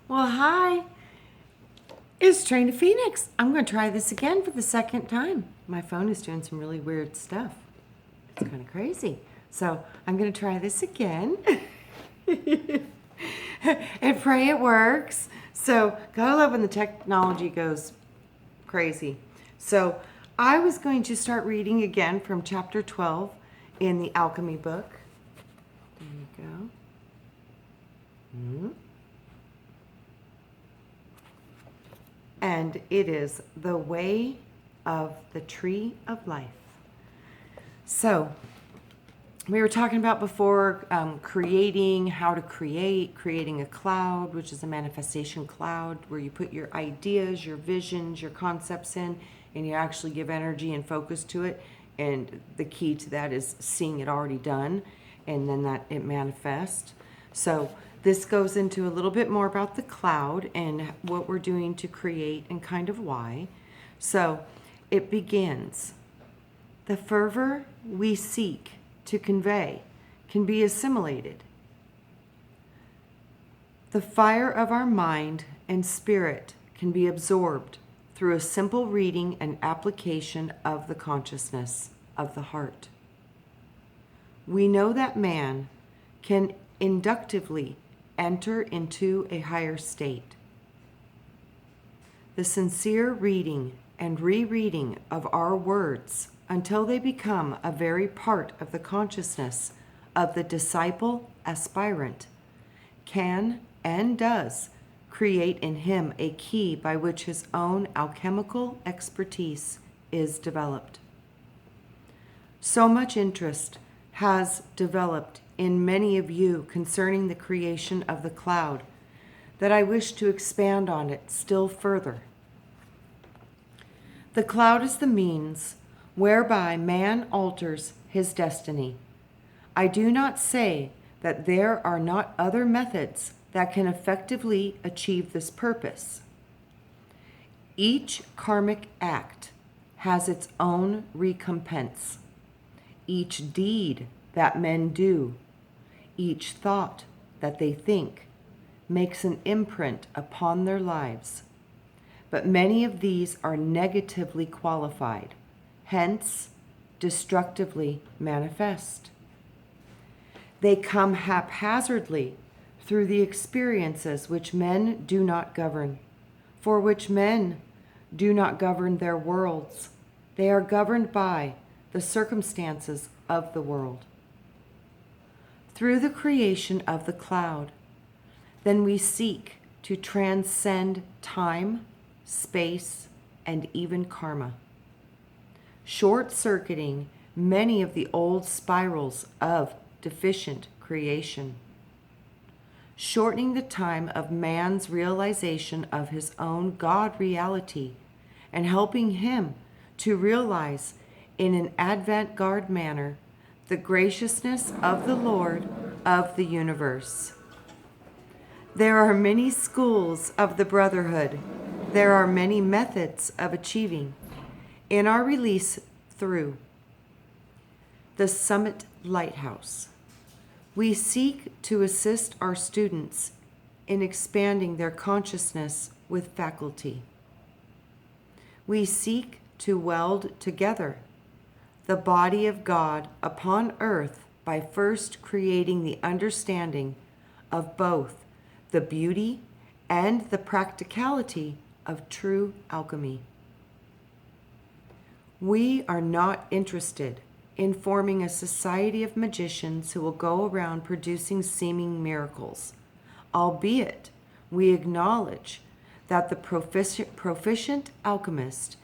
Well, hi. It's Train to Phoenix. I'm going to try this again for the second time. My phone is doing some really weird stuff. It's kind of crazy. So I'm going to try this again and pray it works. So, gotta love when the technology goes crazy. So, I was going to start reading again from chapter 12 in the Alchemy book. There you go. And it is the way of the tree of life. So, we were talking about before creating, how to creating a cloud, which is a manifestation cloud where you put your ideas, your visions, your concepts in, and you actually give energy and focus to it. And the key to that is seeing it already done, and then that it manifests. So this goes into a little bit more about the cloud and what we're doing to create and kind of why. So it begins. The fervor we seek to convey can be assimilated. The fire of our mind and spirit can be absorbed through a simple reading and application of the consciousness of the heart. We know that man can inductively enter into a higher state. The sincere reading and rereading of our words until they become a very part of the consciousness of the disciple aspirant can and does create in him a key by which his own alchemical expertise is developed. So much interest has developed in many of you concerning the creation of the cloud that I wish to expand on it still further. The cloud is the means whereby man alters his destiny. I do not say that there are not other methods that can effectively achieve this purpose. Each karmic act has its own recompense. Each deed that men do, each thought that they think, makes an imprint upon their lives. But many of these are negatively qualified, hence destructively manifest. They come haphazardly through the experiences which men do not govern, for which men do not govern their worlds. They are governed by the circumstances of the world. Through the creation of the cloud, then we seek to transcend time, space, and even karma, short-circuiting many of the old spirals of deficient creation, shortening the time of man's realization of his own God reality, and helping him to realize in an avant-garde manner the graciousness of the Lord of the universe. There are many schools of the brotherhood. There are many methods of achieving. In our release through the Summit Lighthouse, we seek to assist our students in expanding their consciousness with faculty. We seek to weld together the body of God upon earth by first creating the understanding of both the beauty and the practicality of true alchemy. We are not interested in forming a society of magicians who will go around producing seeming miracles, albeit we acknowledge that the proficient alchemist,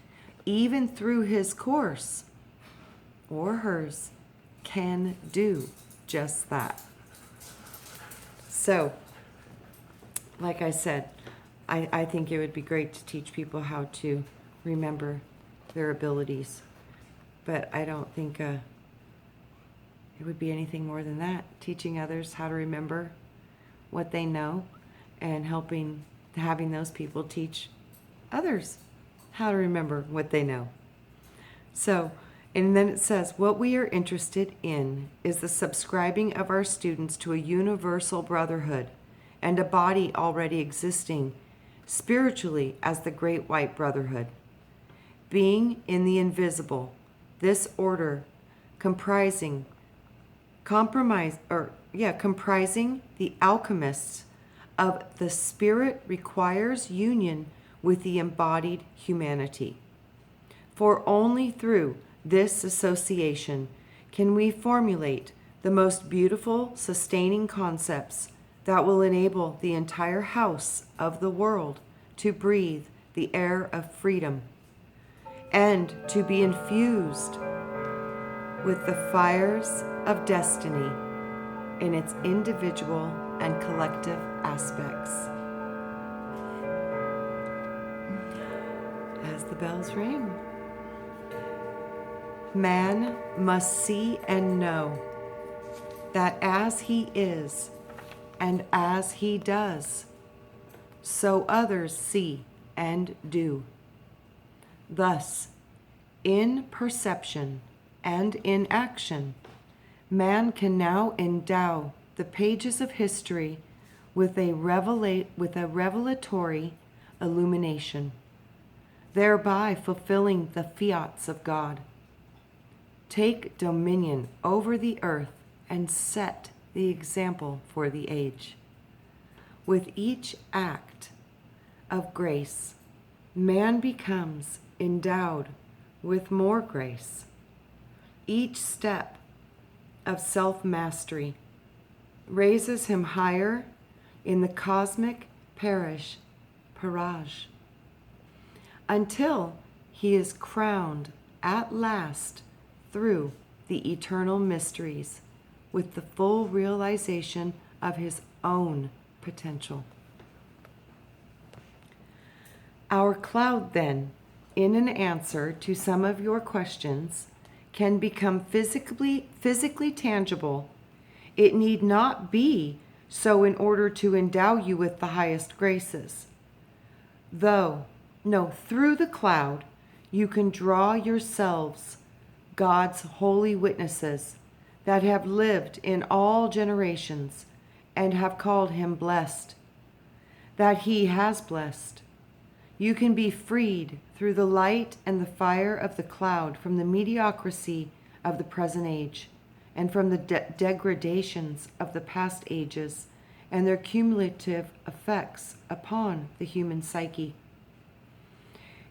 even through his course or hers, can do just that. So, like I said, I think it would be great to teach people how to remember their abilities. But I don't think it would be anything more than that. Teaching others how to remember what they know and having those people teach others how to remember what they know. So, and then it says, what we are interested in is the subscribing of our students to a universal brotherhood and a body already existing spiritually as the Great White Brotherhood. Being in the invisible, this order comprising the alchemists of the spirit requires union with the embodied humanity. For only through this association can we formulate the most beautiful, sustaining concepts that will enable the entire house of the world to breathe the air of freedom and to be infused with the fires of destiny in its individual and collective aspects. As the bells ring, man must see and know that as he is and as he does, so others see and do. Thus, in perception and in action, man can now endow the pages of history with a revelatory illumination, thereby fulfilling the fiats of God. Take dominion over the earth and set the example for the age. With each act of grace, man becomes endowed with more grace. Each step of self-mastery raises him higher in the cosmic parage, until he is crowned at last through the eternal mysteries with the full realization of his own potential. Our cloud, then, in an answer to some of your questions, can become physically tangible. It need not be so in order to endow you with the highest graces. Through the cloud, you can draw yourselves God's holy witnesses that have lived in all generations and have called him blessed, that he has blessed. You can be freed through the light and the fire of the cloud from the mediocrity of the present age and from the degradations of the past ages and their cumulative effects upon the human psyche.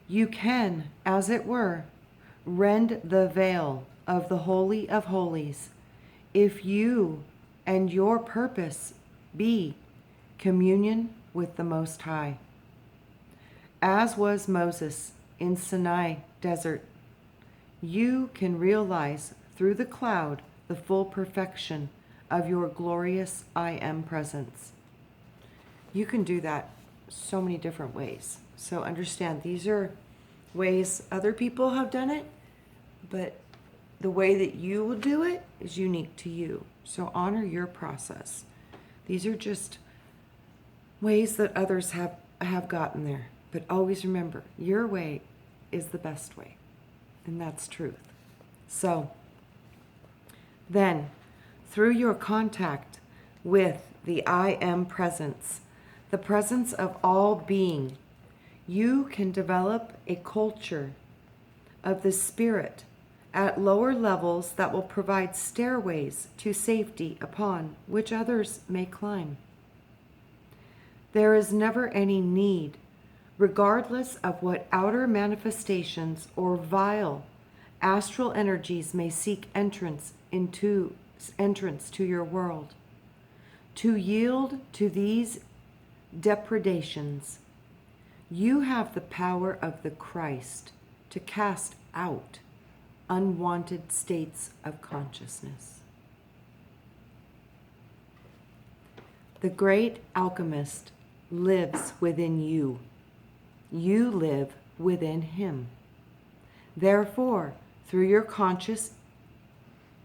You can, as it were, rend the veil of the Holy of Holies if you and your purpose be communion with the Most High. As was Moses in Sinai desert, you can realize through the cloud the full perfection of your glorious I Am presence. You can do that so many different ways. So understand, these are ways other people have done it, but the way that you will do it is unique to you. So honor your process. These are just ways that others have gotten there. But always remember, your way is the best way. And that's truth. So then, through your contact with the I Am presence, the presence of all being, you can develop a culture of the spirit at lower levels that will provide stairways to safety upon which others may climb. There is never any need, regardless of what outer manifestations or vile astral energies may seek entrance to your world, to yield to these depredations. You have the power of the Christ to cast out unwanted states of consciousness. The great alchemist lives within you. You live within him. Therefore, through your conscious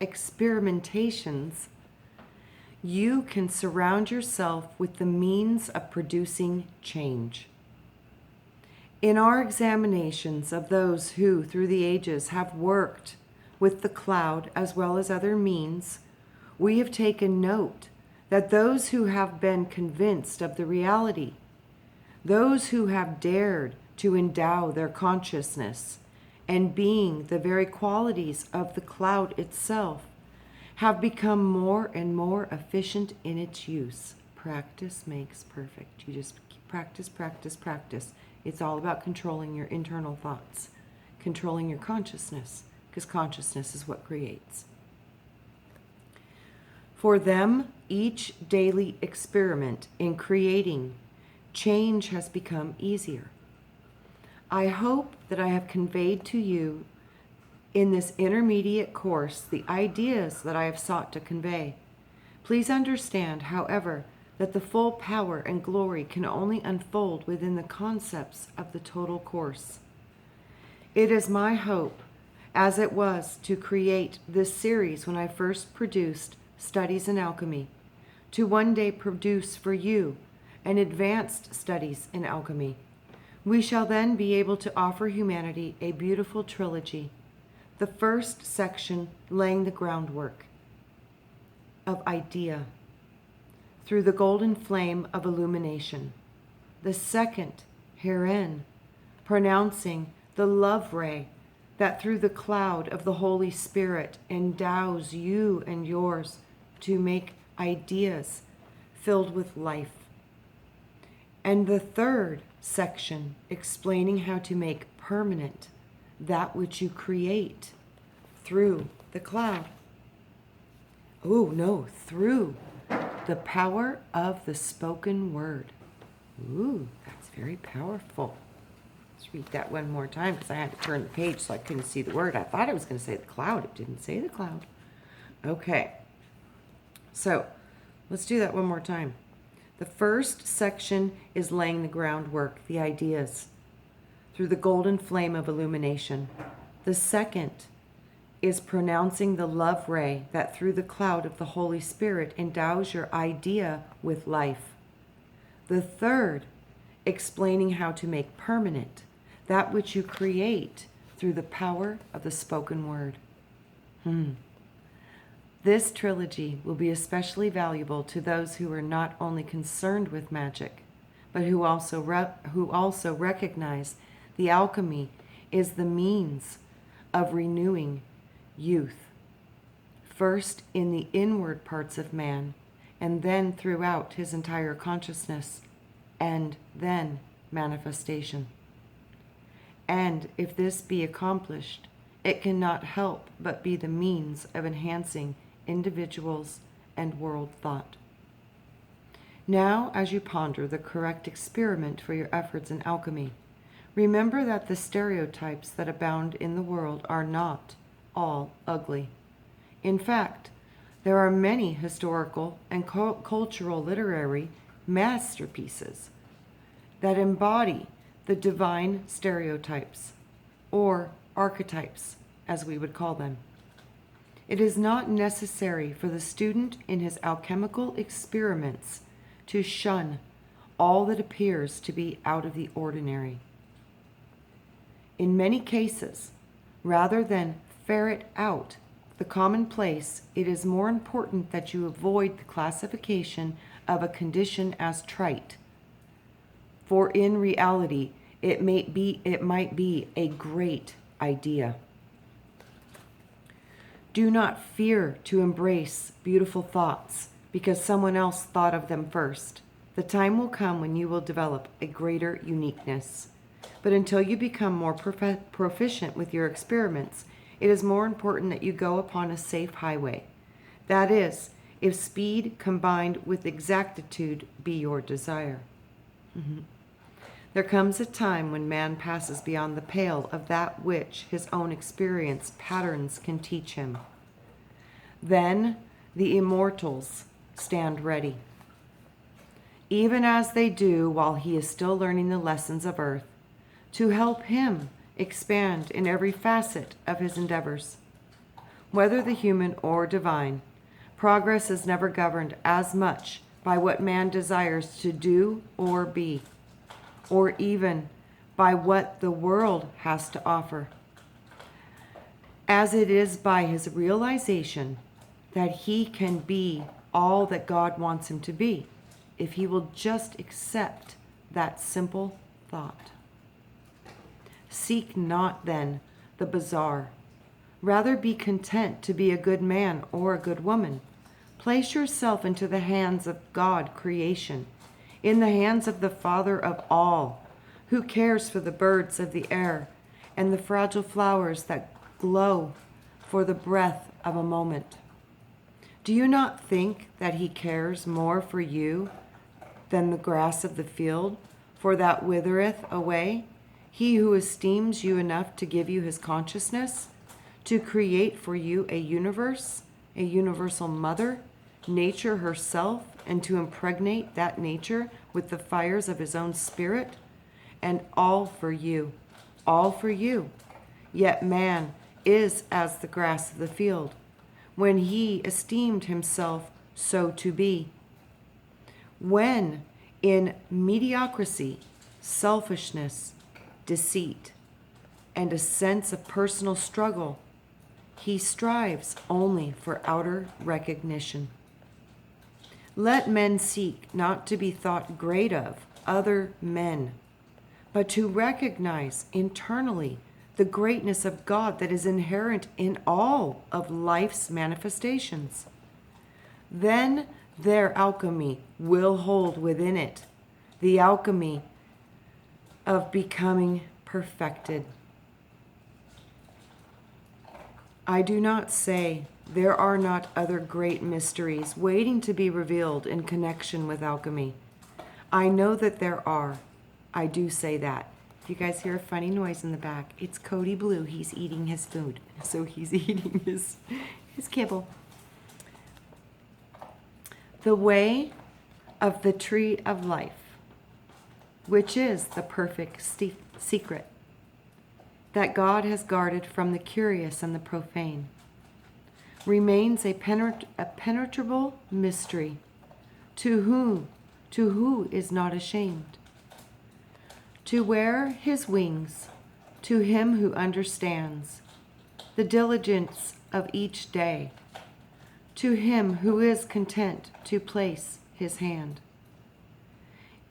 experimentations, you can surround yourself with the means of producing change. In our examinations of those who, through the ages, have worked with the cloud as well as other means, we have taken note that those who have been convinced of the reality, those who have dared to endow their consciousness and being the very qualities of the cloud itself, have become more and more efficient in its use. Practice makes perfect. You just practice, practice, practice. It's all about controlling your internal thoughts, controlling your consciousness, because consciousness is what creates. For them, each daily experiment in creating change has become easier. I hope that I have conveyed to you in this intermediate course the ideas that I have sought to convey. Please understand, however, that the full power and glory can only unfold within the concepts of the total course. It is my hope, as it was to create this series when I first produced Studies in Alchemy, to one day produce for you an advanced Studies in Alchemy. We shall then be able to offer humanity a beautiful trilogy. The first section laying the groundwork of idea through the golden flame of illumination. The second, herein, pronouncing the love ray that through the cloud of the Holy Spirit endows you and yours to make ideas filled with life. And the third section explaining how to make permanent that which you create through the cloud. Through the power of the spoken word. Ooh, that's very powerful. Let's read that one more time because I had to turn the page so I couldn't see the word. I thought it was going to say the cloud. It didn't say the cloud. Okay. So let's do that one more time. The first section is laying the groundwork, the ideas, through the golden flame of illumination. The second is pronouncing the love ray that through the cloud of the Holy Spirit endows your idea with life. The third, explaining how to make permanent that which you create through the power of the spoken word. This trilogy will be especially valuable to those who are not only concerned with magic, but who also recognize the alchemy is the means of renewing youth, first in the inward parts of man, and then throughout his entire consciousness, and then manifestation. And if this be accomplished, it cannot help but be the means of enhancing individuals and world thought. Now, as you ponder the correct experiment for your efforts in alchemy, remember that the stereotypes that abound in the world are not all ugly. In fact, there are many historical and cultural literary masterpieces that embody the divine stereotypes, or archetypes, as we would call them. It is not necessary for the student in his alchemical experiments to shun all that appears to be out of the ordinary. In many cases, rather than ferret out the commonplace, it is more important that you avoid the classification of a condition as trite. For in reality, it might be a great idea. Do not fear to embrace beautiful thoughts because someone else thought of them first. The time will come when you will develop a greater uniqueness. But until you become more proficient with your experiments, it is more important that you go upon a safe highway. That is, if speed combined with exactitude be your desire. There comes a time when man passes beyond the pale of that which his own experience patterns can teach him. Then the immortals stand ready, even as they do while he is still learning the lessons of earth, to help him expand in every facet of his endeavors. Whether the human or divine, progress is never governed as much by what man desires to do or be, or even by what the world has to offer, as it is by his realization that he can be all that God wants him to be, if he will just accept that simple thought. Seek not then the bizarre. Rather be content to be a good man or a good woman. Place yourself into the hands of God creation, in the hands of the Father of all, who cares for the birds of the air and the fragile flowers that glow for the breath of a moment. Do you not think that he cares more for you than the grass of the field, for that withereth away? He who esteems you enough to give you his consciousness, to create for you a universe, a universal mother, nature herself, and to impregnate that nature with the fires of his own spirit, and all for you, all for you. Yet man is as the grass of the field, when he esteemed himself so to be. When in mediocrity, selfishness, deceit, and a sense of personal struggle, he strives only for outer recognition. Let men seek not to be thought great of other men, but to recognize internally the greatness of God that is inherent in all of life's manifestations. Then their alchemy will hold within it the alchemy of becoming perfected. I do not say there are not other great mysteries waiting to be revealed in connection with alchemy. I know that there are. I do say that. If you guys hear a funny noise in the back, it's Cody Blue. He's eating his food. So he's eating his kibble. The way of the tree of life, which is the perfect secret that God has guarded from the curious and the profane, remains a penetrable mystery to who is not ashamed. To wear his wings, to him who understands the diligence of each day, to him who is content to place his hand.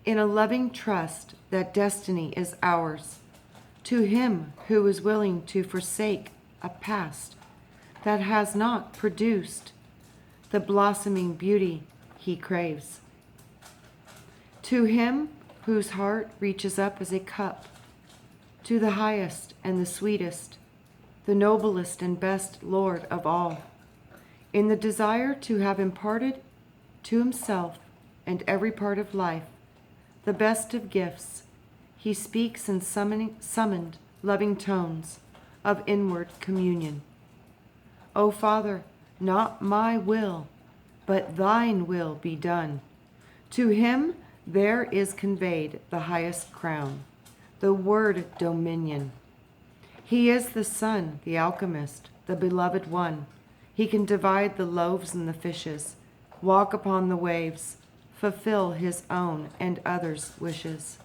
In a loving trust that destiny is ours, to him who is willing to forsake a past that has not produced the blossoming beauty he craves. To him whose heart reaches up as a cup to the highest and the sweetest, the noblest and best Lord of all, in the desire to have imparted to himself and every part of life the best of gifts, he speaks in summoned loving tones of inward communion. O Father, not my will, but thine will be done. To him there is conveyed the highest crown, the word dominion. He is the Son, the alchemist, the beloved one. He can divide the loaves and the fishes, walk upon the waves, fulfill his own and others' wishes,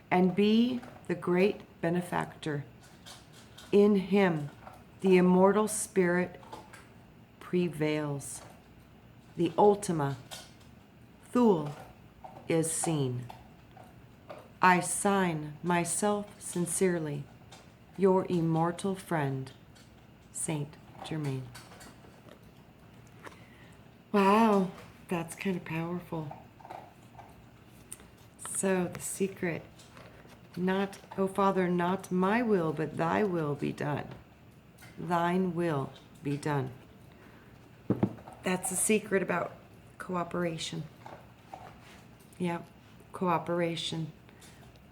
and be the great benefactor. In him, the immortal spirit prevails. The Ultima Thule is seen. I sign myself sincerely, your immortal friend, Saint Germain. Wow, that's kind of powerful. So the secret, not, O Father, not my will, but thy will be done. Thine will be done. That's the secret about cooperation. Yeah, cooperation.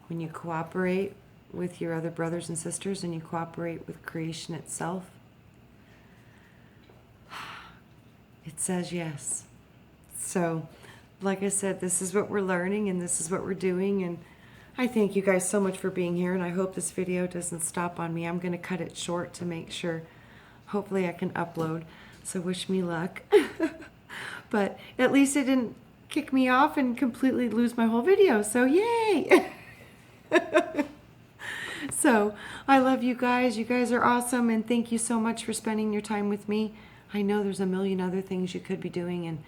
When you cooperate with your other brothers and sisters and you cooperate with creation itself, it says yes. So, like I said, this is what we're learning and this is what we're doing. And I thank you guys so much for being here. And I hope this video doesn't stop on me. I'm going to cut it short to make sure, hopefully I can upload. So wish me luck. But at least it didn't kick me off and completely lose my whole video. So yay! So I love you guys. You guys are awesome. And thank you so much for spending your time with me. I know there's a million other things you could be doing, and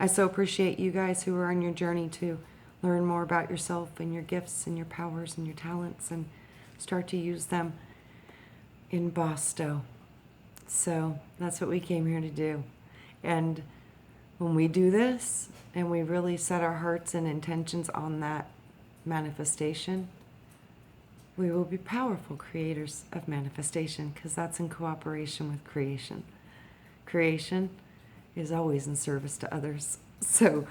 I so appreciate you guys who are on your journey to learn more about yourself and your gifts and your powers and your talents and start to use them in Bosto. So that's what we came here to do. And when we do this and we really set our hearts and intentions on that manifestation, we will be powerful creators of manifestation, because that's in cooperation with creation. Creation is always in service to others. So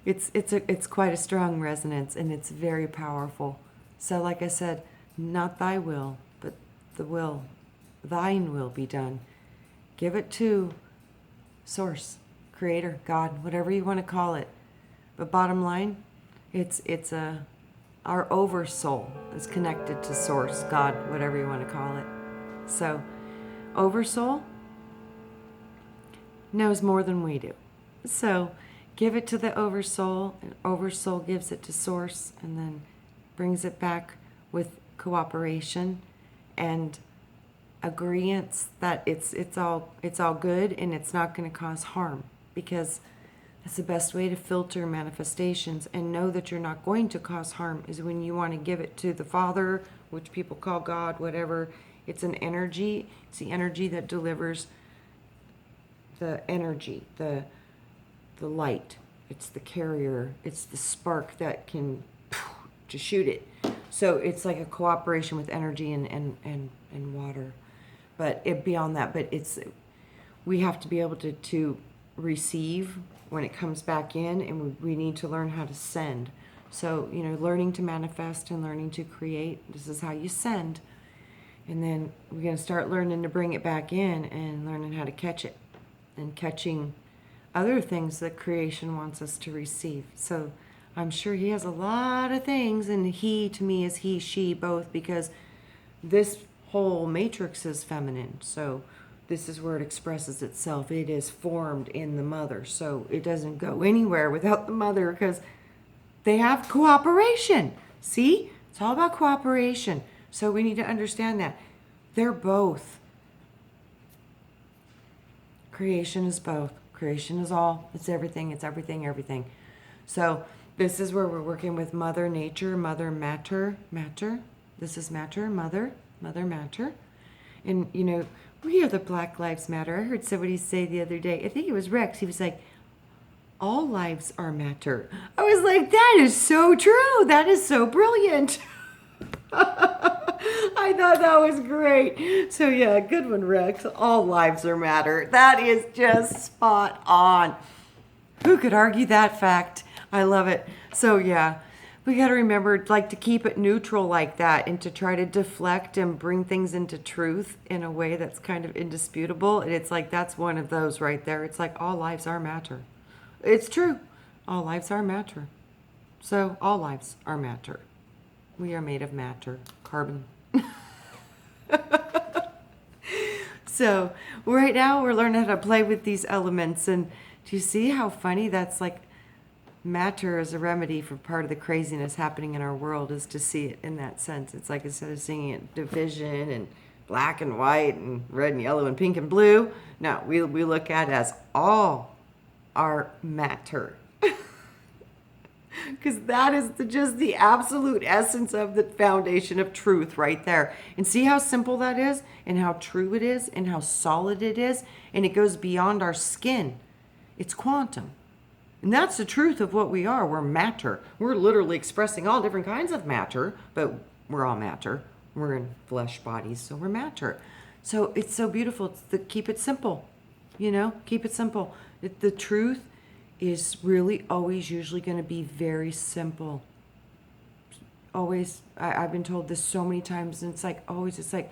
it's quite a strong resonance, and it's very powerful. So like I said, not thy will, but thine will be done. Give it to Source, Creator, God, whatever you want to call it. But bottom line, our oversoul is connected to Source, God, whatever you want to call it. So, oversoul knows more than we do. So, give it to the oversoul, and oversoul gives it to Source, and then brings it back with cooperation and agreeance that it's all good and it's not going to cause harm, because that's the best way to filter manifestations and know that you're not going to cause harm, is when you want to give it to the Father, which people call God, whatever. It's an energy. It's the energy that delivers the energy, the light. It's the carrier. It's the spark that can to shoot it. So it's like a cooperation with energy and water. But beyond that, but we have to be able to receive when it comes back in, and we need to learn how to send. So, learning to manifest and learning to create, this is how you send. And then we're going to start learning to bring it back in and learning how to catch it and catching other things that creation wants us to receive. So I'm sure he has a lot of things, and he to me is he, she, both, because this whole matrix is feminine. So this is where it expresses itself. It is formed in the mother. So it doesn't go anywhere without the mother, because they have cooperation. See? It's all about cooperation. So we need to understand that. They're both. Creation is both. Creation is all. It's everything. It's everything, everything. So this is where we're working with Mother Nature, Mother Matter. This is Matter, Mother Matter. And, we are the Black Lives Matter. I heard somebody say the other day, I think it was Rex, he was like, all lives are matter. I was like, that is so true. That is so brilliant. I thought that was great. So yeah, good one, Rex. All lives are matter. That is just spot on. Who could argue that fact? I love it. So yeah, we got to remember, to keep it neutral like that, and to try to deflect and bring things into truth in a way that's kind of indisputable. And it's like, that's one of those right there. It's like, all lives are matter. It's true. All lives are matter. So all lives are matter. We are made of matter, carbon. So right now we're learning how to play with these elements. And do you see how funny that's like? Matter as a remedy for part of the craziness happening in our world, is to see it in that sense. It's like, instead of seeing it division and black and white and red and yellow and pink and blue, no, we look at it as all our matter. Because that is just the absolute essence of the foundation of truth right there. And see how simple that is, and how true it is, and how solid it is, and it goes beyond our skin. It's quantum. And that's the truth of what we are. We're matter. We're literally expressing all different kinds of matter, but we're all matter. We're in flesh bodies, so we're matter. So it's so beautiful. Keep it simple. Keep it simple. The truth is really always usually going to be very simple. Always. I've been told this so many times, and it's like,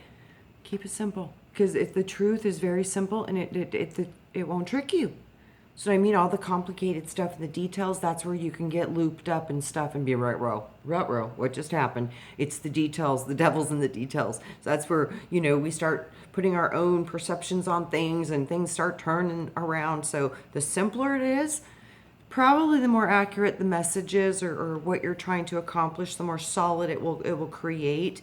keep it simple. Because if the truth is very simple, and it won't trick you. So all the complicated stuff and the details, that's where you can get looped up and stuff and be right, what just happened? It's the details, the devil's in the details. So that's where, we start putting our own perceptions on things, and things start turning around. So the simpler it is, probably the more accurate the message is, or what you're trying to accomplish, the more solid it will create.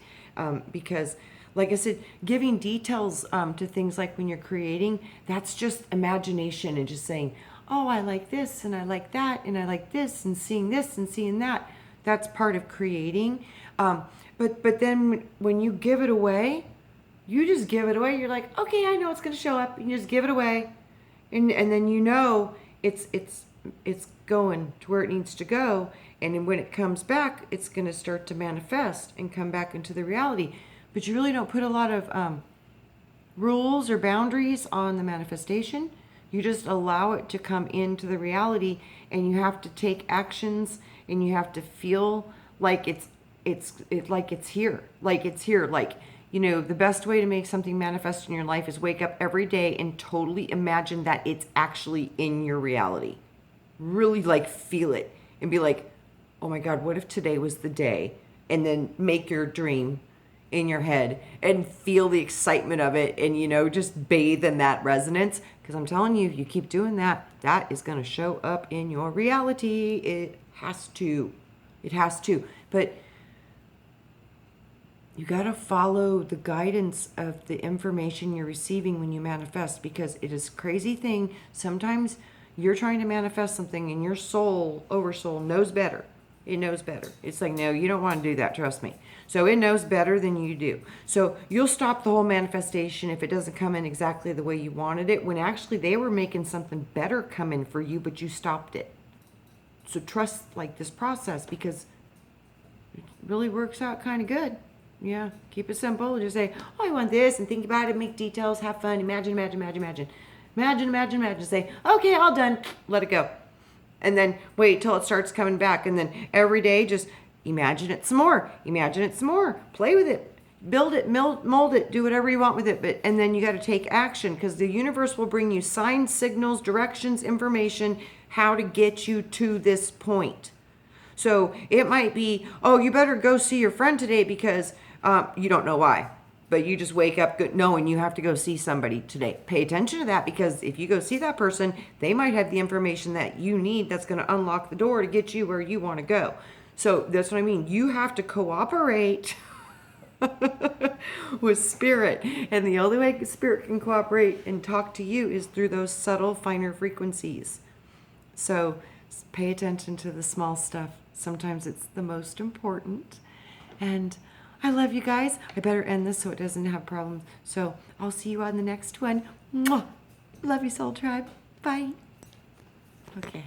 Because like I said, giving details to things, like when you're creating, that's just imagination and just saying, oh, I like this and I like that and I like this and seeing that. That's part of creating. But then when you give it away, you just give it away. You're like, okay, I know it's going to show up. And you just give it away, and then you know it's going to where it needs to go. And then when it comes back, it's going to start to manifest and come back into the reality. But you really don't put a lot of rules or boundaries on the manifestation. You just allow it to come into the reality, and you have to take actions, and you have to feel like it's here, like, you know, the best way to make something manifest in your life is wake up every day and totally imagine that it's actually in your reality. Really like feel it and be like, oh my God, what if today was the day? And then make your dream in your head and feel the excitement of it, and, you know, just bathe in that resonance. Because I'm telling you, if you keep doing that, that is going to show up in your reality. It has to. But you got to follow the guidance of the information you're receiving when you manifest, because it is a crazy thing. Sometimes you're trying to manifest something and your soul, oversoul, knows better. It knows better. It's like, no, you don't want to do that. Trust me. So it knows better than you do. So you'll stop the whole manifestation if it doesn't come in exactly the way you wanted it, when actually they were making something better come in for you, but you stopped it. So trust like this process, because it really works out kind of good. Yeah, keep it simple. Just say, oh, I want this, and think about it, make details, have fun, imagine. Say, okay, all done. Let it go. And then wait till it starts coming back. And then every day, just imagine it some more. Play with it. Build it, mold it, do whatever you want with it. And then you got to take action, because the universe will bring you signs, signals, directions, information, how to get you to this point. So it might be, oh, you better go see your friend today because you don't know why. But you just wake up knowing you have to go see somebody today. Pay attention to that, because if you go see that person, they might have the information that you need that's going to unlock the door to get you where you want to go. So that's what I mean. You have to cooperate with spirit. And the only way spirit can cooperate and talk to you is through those subtle, finer frequencies. So pay attention to the small stuff. Sometimes it's the most important. And I love you guys. I better end this so it doesn't have problems. So I'll see you on the next one. Mwah. Love you, Soul Tribe. Bye. Okay.